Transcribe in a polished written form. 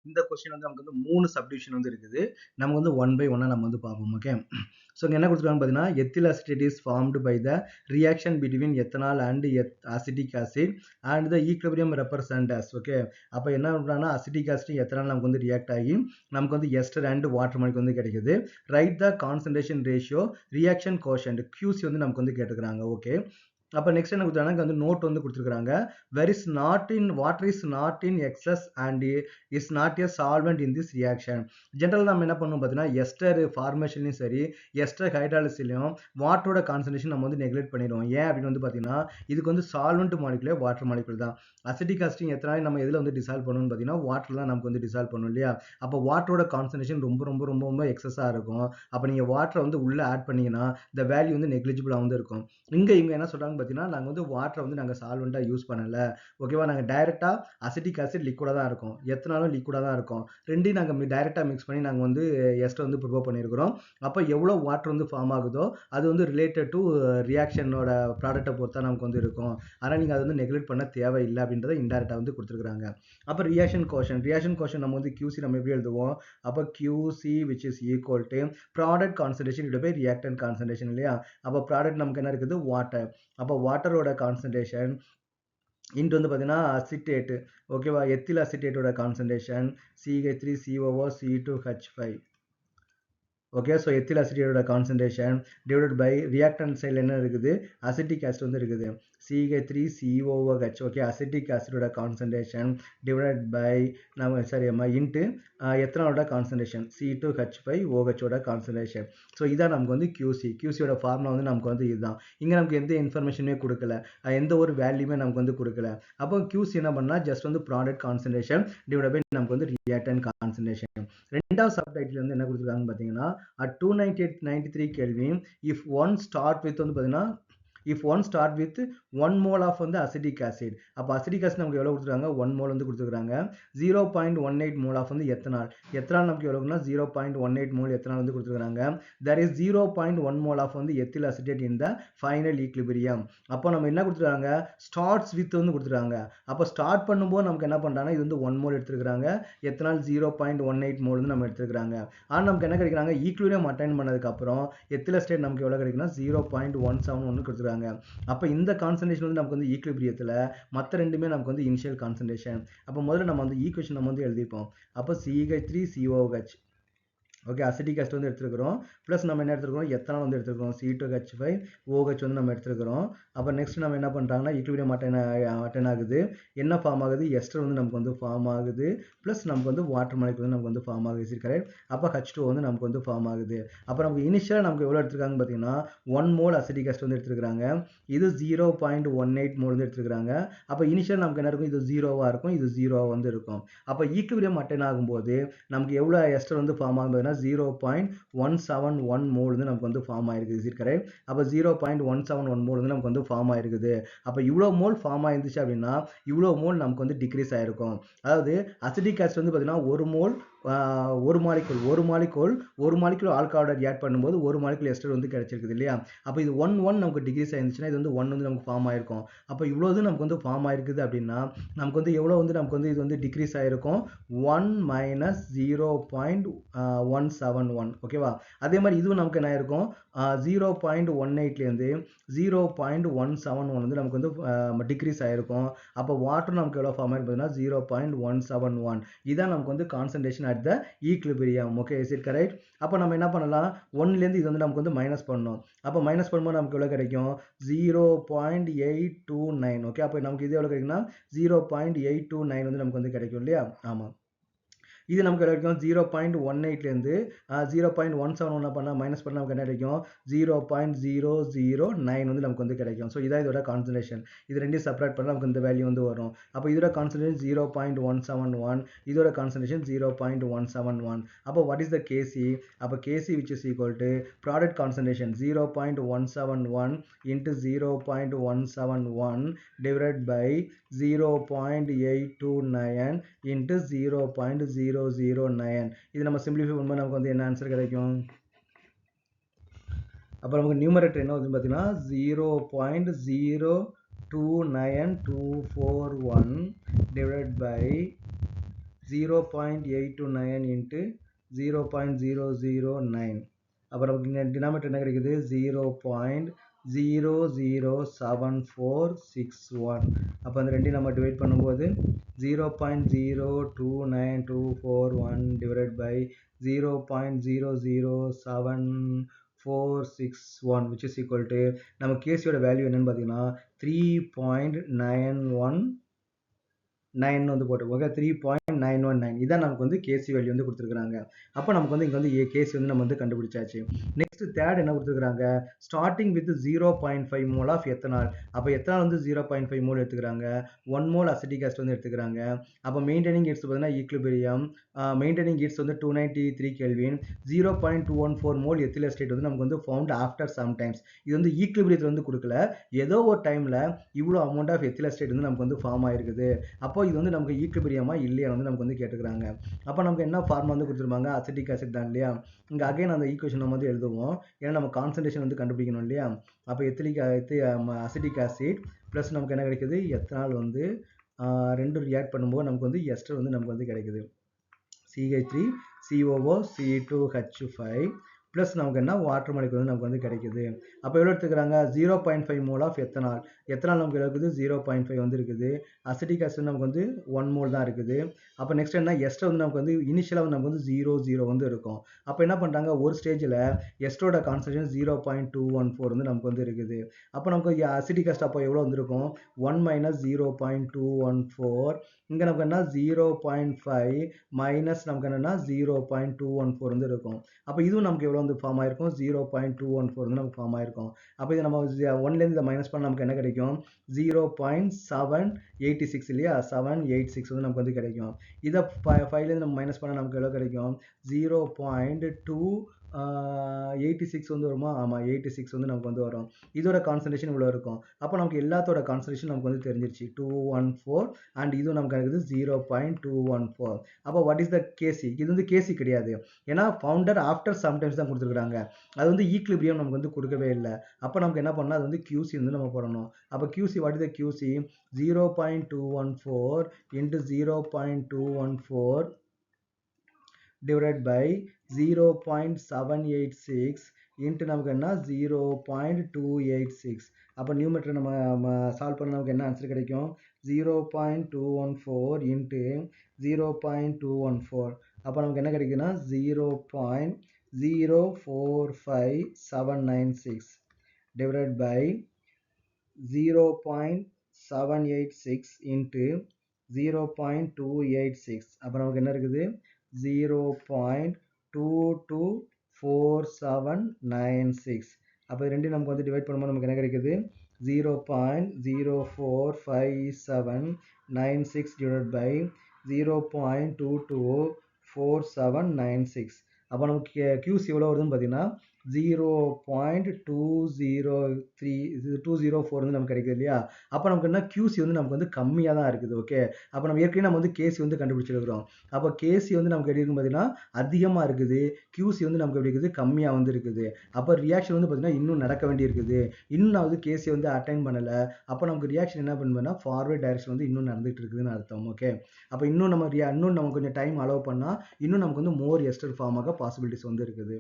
இந்த கொஸ்டின் வந்து நமக்கு வந்து 3 சப்டிவிஷன் வந்து இருக்குது. நம்ம வந்து 1 பை 1 நம்ம வந்து பார்ப்போம். ஓகே. ஸோ இங்க என்ன கொடுத்துருக்காங்க பார்த்தீங்கன்னா, ethyl acetate is formed by the reaction between ethanol and acetic acid and the equilibrium represent as. Okay. அப்போ என்ன பண்ணுறாங்கன்னா, அசிட்டிக் ஆசிட் எத்தனால் நமக்கு வந்து ரியாக்ட் ஆகி நமக்கு வந்து எஸ்டர் அண்ட் வாட்டர் மாலிக் வந்து கிடைக்குது. ரைட் த concentration ratio reaction quotient QC வந்து நமக்கு வந்து கேட்டுக்கிறாங்க. ஓகே. அப்போ நெக்ஸ்ட் என்ன கொடுத்தாங்க, வந்து நோட் வந்து கொடுத்துருக்காங்க. Where is not in water is not in excess and is not a solvent in this reaction. General நம்ம என்ன பண்ணுவோம் பார்த்தீங்கன்னா, எஸ்டர் ஃபார்மேஷன்லையும் சரி எஸ்டர் ஹைட்ராலிசிலையும் வாட்டரோட கான்சன்ட்ரேஷன் நம்ம வந்து நெக்லெக்ட் பண்ணிடுவோம். ஏன் அப்படின்னு வந்து பார்த்தீங்கன்னா, இதுக்கு வந்து சால்வெண்ட் மாலிகுலே வாட்டர் மாலிகுல் தான். அசிட்டிக் ஆசிட் எத்தனை நம்ம எதில் வந்து டிசால்வ் பண்ணணும்னு பார்த்தீங்கன்னா, வாட்டர் தான் நமக்கு வந்து டிசால்வ் பண்ணணும் இல்லையா. அப்போ வாட்டரோட கான்சன்ட்ரேஷன் ரொம்ப ரொம்ப ரொம்ப ரொம்ப எக்ஸஸாக இருக்கும். அப்போ நீங்கள் வாட்டரை வந்து உள்ளே ஆட் பண்ணிங்கன்னா இந்த வேல்யூ வந்து நெக்லிஜிபிளாக வந்து இருக்கும். இவங்க என்ன சொல்கிறாங்க பார்த்தீங்கன்னா, நாங்கள் வந்து வாட்டரை வந்து நாங்கள் சால்வெண்ட்டாக யூஸ் பண்ணலை. ஓகேவா. நாங்கள் டைரெக்டாக அசிட்டிக் ஆசிட் லிக்விடாக தான் இருக்கும், எத்தனாலும் லிக்விடாக தான் இருக்கும். ரெண்டையும் நாங்கள் டைரெக்டாக மிக்ஸ் பண்ணி நாங்கள் வந்து எஸ்டர் வந்து ப்ரிப்பேர் பண்ணியிருக்கிறோம். அப்போ எவ்வளோ வாட்டர் வந்து ஃபார்ம் ஆகுதோ அது வந்து ரிலேட்டட் டு ரியாக்ஷனோட ப்ராடக்ட்டை பொறுத்தா நமக்கு வந்து இருக்கும். ஆனால் நீங்கள் அதை வந்து நெக்லெக்ட் பண்ண தேவையில்லை அப்படின்றத இன்டைரக்டாக வந்து கொடுத்துருக்காங்க. அப்போ ரியாக்ஷன் கோஷன் நம்ம வந்து QC நம்ம எப்படி எழுதுவோம். அப்போ QC which is equal to product concentration divide by reactant concentration இல்லையா. அப்போ ப்ராடக்ட் நமக்கு என்ன இருக்குது, வாட்டர். அப்போ வாட்டரோட கான்சன்ட்ரேஷன் இன்ட்டு வந்து பார்த்தீங்கன்னா அசிட்டேட். ஓகேவா. எத்தில் அசிட்டேட்டோட concentration CH3COO C2H5. Okay. So ethyl அசிட்டேட்டோட கான்சன்ட்ரேஷன் டிவைடட் பை ரியாக்டன்ட் சைடில் என்ன இருக்குது, அசிட்டிக் ஆசிட் வந்து இருக்குது CH3COOH. ஓகே. அசிட்டிக் ஆசிடோட கான்சன்ட்ரேஷன் டிவைடட் பை நம்ம இன்ட்டு எத்தனாலோட கான்சன்ட்ரேஷன் C2H5OHோட கான்சன்ட்ரேஷன். ஸோ இதான் நமக்கு வந்து QCயோட ஃபார்முலா வந்து நமக்கு வந்து இதுதான். இங்கே நமக்கு எந்த இன்ஃபர்மேஷனுமே கொடுக்கல, எந்த ஒரு வேல்யூமே நமக்கு வந்து கொடுக்கல. அப்போ QC என்ன பண்ணலாம், ஜஸ்ட் வந்து ப்ராடக்ட் கான்சன்ட்ரேஷன் டிவைட் பை நமக்கு வந்து ரியாக்டன்ட் கான்சன்ட்ரேஷன். ரெண்டாவது சப்டைட்டில் வந்து என்ன கொடுத்துருக்காங்க பார்த்தீங்கன்னா, at 293 Kelvin if one start with வந்து பார்த்தீங்கன்னா if one start with 1 mole of வந்து அசிட்டிக் ஆசிட். அப்போ அசிட்டிக் ஆசிட் நமக்கு எவ்வளோ கொடுத்துருக்காங்க, 1 mole வந்து கொடுத்துருக்காங்க. 0.18 mole of வந்து எத்தனால் நமக்கு எவ்வளோனா 0.18 mole எத்தனால் வந்து கொடுத்துருக்காங்க. there is 0.1 mole of வந்து ethyl acetate in the final equilibrium. அப்போ நம்ம என்ன கொடுத்துருக்காங்க, ஸ்டார்ட்ஸ் வித் வந்து கொடுத்துருக்காங்க. அப்போ ஸ்டார்ட் பண்ணும்போது நமக்கு என்ன பண்ணுறாங்கன்னா, இது வந்து 1 mole எடுத்துருக்காங்க, எத்தனால் 0.18 mole வந்து நம்ம எடுத்துருக்காங்க. ஆனால் நமக்கு என்ன கிடைக்கிறாங்க, ஈக்குலிபிரியம் அட்டைன் பண்ணதுக்கப்புறம் எத்தில் ஸ்டேட் நமக்கு எவ்வளோ கிடைக்குன்னா 0.171 கொடுத்துருக்காங்க. அப்போ இந்த கான்சன்ட்ரேஷன் வந்து நமக்கு வந்து ஈக்குலிபிரியத்தில், மற்ற ரெண்டுமே நமக்கு வந்து இனிஷியல் கான்சன்ட்ரேஷன். அப்போ முதல்ல நம்ம வந்து ஈக்குவேஷன் நம்ம வந்து எழுதிப்போம். அப்போ CH3COOH. ஓகே. அசிட்டிக் ஆசிட் வந்து எடுத்துருக்கிறோம். ப்ளஸ் நம்ம என்ன எடுத்துருக்கோம், எத்தனால் வந்து எடுத்துருக்கோம், C2H5OH வந்து நம்ம எடுத்துருக்கிறோம். அப்போ நெக்ஸ்ட் நம்ம என்ன பண்ணுறாங்கன்னா, ஈக்குலிபிரியம் அட்டைன் ஆகுது. என்ன ஃபார்ம் ஆகுது, எஸ்டர் வந்து நமக்கு வந்து ஃபார்ம் ஆகுது. ப்ளஸ் நமக்கு வந்து வாட்டர் மாலிகுல் வந்து நமக்கு வந்து ஃபார்ம் ஆகுது. கரெக்ட். அப்போ H2 வந்து நமக்கு வந்து ஃபார்ம் ஆகுது. அப்போ நமக்கு இனிஷியலாக நமக்கு எவ்வளோ எடுத்துருக்காங்க பார்த்தீங்கன்னா, 1 mole அசிட்டிக் ஆசிட் வந்து எடுத்துருக்காங்க. இது 0.18 mole வந்து எடுத்துருக்காங்க. அப்போ இனிஷியல் நமக்கு என்ன இருக்கும், இது 0வாக இருக்கும், இது 0வாக வந்து இருக்கும். அப்போ ஈக்குலிபிரியம் அட்டைன் ஆகும்போது நமக்கு எவ்வளோ எஸ்டர் வந்து ஃபார்ம் ஆகுதுன்னா 0.171 mole வந்து நமக்கு வந்து ஃபார்ம் ஆயிருக்குது. கரெக்ட். அப்போ 0.171 mole வந்து நமக்கு வந்து ஃபார்ம் ஆயிருக்குது. அப்போ இவ்வளோ மோல் ஃபார்ம் ஆயிருந்துச்சு அப்படின்னா இவ்வளோ மோல் நமக்கு வந்து டிக்ரீஸ் ஆயிருக்கும். அதாவது அசிட்டிக் ஆசிட் வந்து பார்த்தீங்கன்னா ஒரு மாலிகுல் ஆல்கஹாலோட ரியாக்ட் பண்ணும்போது ஒரு மாலிகுல் எஸ்டர் வந்து கிடைச்சிருக்குது இல்லையா. அப்போ இது 1 நமக்கு டிக்ரீஸ் ஆயிருந்துச்சுன்னா இது வந்து 1 வந்து நமக்கு ஃபார்ம் ஆயிருக்கும். அப்போ இவ்வளோது நமக்கு வந்து ஃபார்ம் ஆயிருக்குது அப்படின்னா நமக்கு வந்து எவ்வளோ வந்து நமக்கு வந்து இது வந்து டிக்ரீஸ் ஆயிருக்கும், 1 - 0.171. ஓகேவா. அதே மாதிரி இதுவும் நமக்கு என்ன ஆயிருக்கும், 0.18லேருந்து 0.171 வந்து நமக்கு வந்து டிக்ரீஸ் ஆயிருக்கும். அப்போ வாட்டர் நமக்கு எவ்வளோ ஃபார்ம் ஆயிருக்குதுன்னா 0.171. இதான் நமக்கு வந்து concentration at the equilibrium. Okay. Is it correct. அப்போ நம்ம என்ன பண்ணலாம், 1லேருந்து இது வந்து நமக்கு வந்து மைனஸ் பண்ணணும். அப்போ மைனஸ் பண்ணும்போது நமக்கு எவ்வளோ கிடைக்கும், 0.829. ஓகே. அப்போ நமக்கு இது எவ்வளோ கிடைக்குன்னா 0.829 வந்து நமக்கு வந்து கிடைக்கும் இல்லையா. ஆமாம். இது நமக்கு கிடைக்கும் 0.18லேருந்து 0.171 பண்ணால் மைனஸ் பண்ணால் நமக்கு என்ன கிடைக்கும், 0.009 வந்து நமக்கு வந்து கிடைக்கும். ஸோ இதான் இதோட கான்சன்ட்ரேஷன். இது ரெண்டையும் செப்பரேட் பண்ணால் நமக்கு இந்த வேல்யூ வந்து வரும். அப்போ இதோட கான்சன்ட்ரேஷன் 0.171, இதோட கான்சன்ட்ரேஷன் 0.171. அப்போ வாட் இஸ் த KC? அப்போ KC which is equal to product concentration 0.171 into 0.171 divided by 0.829 into 0.009. இது நம்ம சிம்பிளிஃபை பண்ணும்போது நமக்கு வந்து என்ன ஆன்சர் கிடைக்கும். அப்போ நமக்கு நியூமரேட்டர் என்ன வந்து பார்த்தீங்கன்னா 0.029241 divided by 0.829 into 0.009. அப்புறம் நமக்கு டினாமினேட்டர் என்ன கிடைக்குது 0.007461. அப்போ அந்த ரெண்டையும் நம்ம டிவைட் பண்ணும்போது 0.029241 divided by 0.007461 which is equal to நம்ம கேசியோட வேல்யூ என்னன்னு பார்த்தீங்கன்னா 3.919 வந்து போட்டுருக்கோம். 3.919 இதான் நமக்கு வந்து கேசி வேல்யூ வந்து கொடுத்துருக்காங்க. அப்போ நமக்கு வந்து இங்கே வந்து கேசி வந்து நம்ம வந்து கண்டுபிடிச்சாச்சு. நெக்ஸ்ட் தேர்ட் என்ன கொடுத்துருக்காங்க, starting with 0.5 mole of ethanol. அப்போ எத்தனால் வந்து 0.5 மோல் எடுத்துக்கிறாங்க, 1 மோல் அசிட்டிக் ஆசிட் வந்து எடுத்துக்கிறாங்க. அப்போ மெயின்டைனிங் ஹீட்ஸ் பார்த்தீங்கன்னா ஈக்லிபிரியம், மெயின்டைனிங் ஹீட்ஸ் வந்து 293 கெல்வின். 0.214 மோல் எத்தில் அசிட்டேட் வந்து நமக்கு வந்து ஃபவுண்ட் ஆஃப்டர் சம்டைம்ஸ். இது வந்து ஈக்லிபிரியத்தில் வந்து கொடுக்கல, ஏதோ ஒரு டைமில் இவ்வளோ அமௌண்ட் ஆஃப் எத்தில் அசிட்டேட் வந்து நமக்கு வந்து ஃபார்ம் ஆயிருக்குது. அப்போ இது வந்து நமக்கு ஈக்லிபிரியமா இல்லையா வந்து நமக்கு வந்து கேட்டுக்கிறாங்க. அப்போ நமக்கு என்ன ஃபார்முலா வந்து கொடுத்துருப்பாங்க, அசிட்டிக் ஆசிட் தான் இல்லையா. இங்கே அகைன் அந்த ஈக்குவேஷன் நம்ம வந்து எழுதுவோம், ஏன்னா நம்ம கான்சன்ட்ரேஷன் வந்து கண்டுபிடிக்கணும் இல்லையா. அப்போ அசிட்டிக் ஆசிட் ப்ளஸ் நமக்கு என்ன கிடைக்குது, எத்தனால் வந்து ரெண்டும் ரியாக்ட் பண்ணும்போது நமக்கு வந்து எஸ்டர் வந்து நமக்கு வந்து கிடைக்குது. CH3COO C2H5 ப்ளஸ் நமக்கு என்ன வாட்டர் மாலிகுல் வந்து நமக்கு வந்து கிடைக்குது. அப்போ எவ்வளோ எடுத்துக்கிறாங்க, 0.5 மோல் ஆஃப் எத்தனால். எத்தனால் நமக்கு இருக்குது 0.5 வந்து இருக்குது. அசிட்டிக் ஆசிட் நமக்கு வந்து 1 மோல் தான் இருக்குது. அப்போ நெக்ஸ்ட் என்ன, எஸ்டர் வந்து நமக்கு வந்து இனிஷியலாக வந்து நமக்கு வந்து 0 வந்து இருக்கும். அப்போ என்ன பண்ணுறாங்க, ஒரு ஸ்டேஜில் எஸ்டரோட கான்சன்ட்ரேஷன் 0.214 வந்து நமக்கு வந்து இருக்குது. அப்போ நமக்கு அசிட்டிக் ஆசிட் அப்போ எவ்வளோ வந்துருக்கும், 1 - 0.214. இங்கே நமக்கு என்ன 0.5 மைனஸ் நமக்கு என்னன்னா 0.214 வந்து இருக்கும். அப்போ இதுவும் நமக்கு எவ்வளோ வந்து ஃபார்ம் ஆயிருக்கும், 0.214 வந்து நமக்கு ஃபார்ம் ஆயிருக்கும். அப்போ இதை நம்ம 1லேருந்து இதை மைனஸ் பண்ண நமக்கு என்ன கிடைக்கும், 0.786 இல்லையா, 786 வந்து நமக்கு வந்து கிடைக்கும். இதை 5லேருந்து நம்ம மைனஸ் பண்ண நமக்கு எவ்வளோ கிடைக்கும், 0.286 வந்து வருமா, ஆமாம் 86 வந்து நமக்கு வந்து வரும். இதோட கான்சன்ட்ரேஷன் இவ்வளோ இருக்கும். அப்போ நமக்கு எல்லாத்தோட கான்சன்ட்ரேஷன் நமக்கு வந்து தெரிஞ்சிருச்சு 214 அண்ட் இதுவும் நமக்கு இருக்குது 0.214. அப்போ வாட் இஸ் த கேசி, இது வந்து கேசி கிடையாது, ஏன்னா ஃபவுண்டர் ஆஃப்டர் சம்டைம்ஸ் தான் கொடுத்துருக்காங்க. அது வந்து ஈக்லிபிரியம் நமக்கு வந்து கொடுக்கவே இல்லை. அப்போ நமக்கு என்ன பண்ணால் அது வந்து QC வந்து நம்ம போடணும். அப்போ QC what is the QC, 0.214 into 0.214 divided by 0.786 into நமக்கு என்ன 0.286. அப்போ நியூமரேட்டர் நம்ம சால்வ் பண்ண நமக்கு என்ன ஆன்சர் கிடைக்கும், 0.214 into 0.214. அப்போ நமக்கு என்ன கிடைக்குன்னா 0.045796 divided by 0.786 into 0.286. அப்போ நமக்கு என்ன இருக்குது 0.224796. அப்போ ரெண்டு நமக்கு வந்து டிவைட் பண்ணும்போது நமக்கு என்ன கிடைக்குது 0.045796 divided by 0.224796. அப்போ நமக்கு QC எவ்வளோ வருதுன்னு பார்த்தீங்கன்னா 0.204 வந்து நமக்கு கிடைக்குது இல்லையா. அப்போ நமக்கு என்ன QC வந்து நமக்கு வந்து கம்மியாக தான் இருக்குது. ஓகே, அப்போ நம்ம ஏற்கனவே நம்ம வந்து கேசி வந்து கண்டுபிடிச்சிருக்கிறோம். அப்போ கேசி வந்து நமக்கு எப்படி இருக்கும் பார்த்தீங்கன்னா அதிகமாக இருக்குது, QC வந்து நமக்கு எப்படி இருக்குது கம்மியாக வந்து இருக்குது. அப்போ ரியாக்ஷன் வந்து பார்த்தீங்கன்னா இன்னும் நடக்க வேண்டி இருக்குது, இன்னும் நான் வந்து கேசி வந்து அட்டைன் பண்ணலை. அப்போ நமக்கு ரியாக்ஷன் என்ன பண்ணுவேன்னா ஃபார்வர்ட் டைரக்ஷன் வந்து இன்னும் நடந்துகிட்டு இருக்குதுன்னு அர்த்தம். ஓகே, அப்போ இன்னும் நம்ம கொஞ்சம் டைம் அலோவ் பண்ணால் இன்னும் நமக்கு வந்து மோர் எஸ்டர் ஃபார்ம் ஆக பாசிபிலிட்டிஸ் வந்து இருக்குது.